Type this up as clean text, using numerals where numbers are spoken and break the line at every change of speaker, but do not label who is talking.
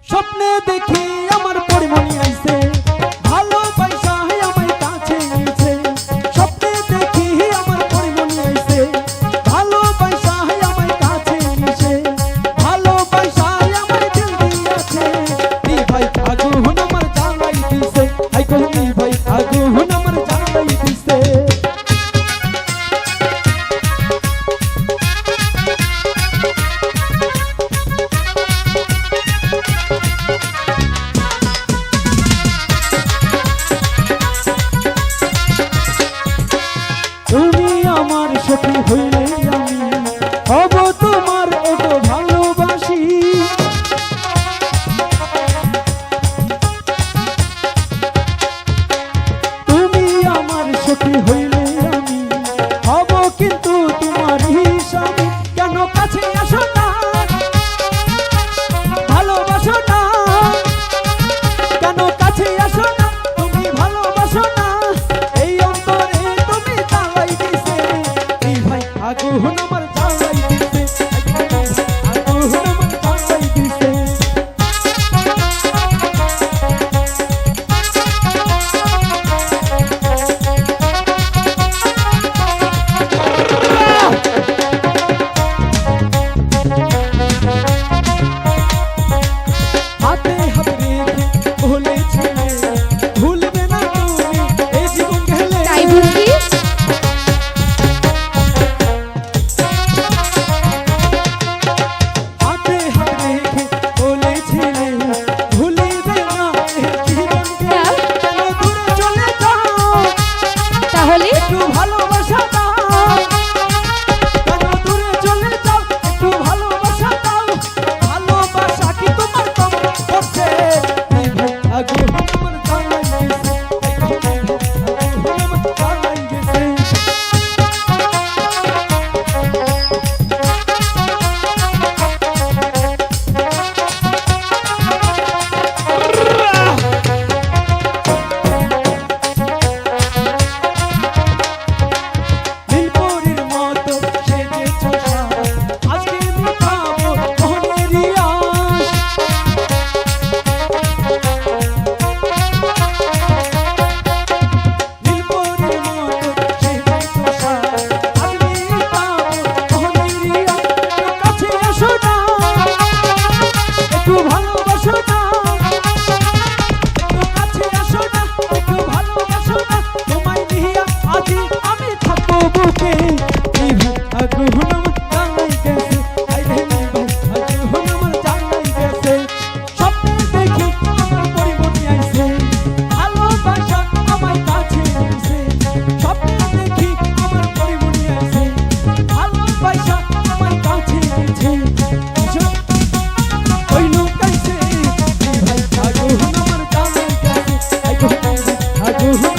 স্বপ্নে দেখি আমার পরিমণি আইছে, ভালোবাসা আমায় কাছে নিয়েছে। স্বপ্নে দেখি আমার পরিমণি আইছে, ভালোবাসা আমায় কাছে নিয়েছে। ভালোবাসা আমায় দিল দিয়েছে, নি ভাই আগুন আমার জ্বালাই দিছে। আই গো নি ভাই আগুন আমার জ্বালাই দিছে। তুমি আমার সখী হইলে আমি হব তোমার এত ভালোবাসি। তুমি আমার সখী হইলে আমি হব কিন্তু তোমার হিসাবি। কেন কাছে আসো না, ভালোবাসো না, কেন কাছে আসো না, তুমি ভালোবাসো না। এই অন্তরে তুমি জ্বালাই দিছে, এই ভাই আগুন আমার জ্বালাই দিছে। আগুন আমার জ্বালাই দিছে। হাতে হাত রেখে বলেছিলে ভুলবে না তুমি এই জীবন গেলে।
তাই বুঝি?
হাতে হাত রেখে বলেছিলে ভুলবে না এই জীবন গেলে। কেন দূরে চলে যাও,
তাহলে
একটু ভালোবাসা দাও। কেন দূরে চলে যাও, একটু ভালোবাসা দাও। ভালোবাসা কি তোমার কম করছে? এই ভাই আগুন আমার জ্বালাই দিছে, আগুন আমার জ্বালাই দিছে। নীলপরীর মতো সেজেছো সাজ, আজকে মিটাবো মনেরই আশ। নীলপরীর মতো সেজেছো সাজ, আজকে মিটাবো মনেরই আশ। কাছে এসো না, একটু ভালোবাসো না, একটু কাছে আসো না, একটু ভালোবাসো না। তোমায় নিয়ে আজি আমি থাকবো বুকে। এই ভাই আগুন আমার জ্বালাই গেছে, আই রে নি ভাই আগুন আমার জ্বালাই গেছে। স্বপ্নে দেখি আমার পরিমণি আইছে, ভালোবাসা আমায় কাছে নিয়েছে। স্বপ্নে দেখি আমার পরিমণি আইছে, ভালোবাসা আমায় কাছে নিয়েছে। ওই লুকাইছে, এই ভাই আগুন আমার জ্বালাই গেছে, আই গো আগুন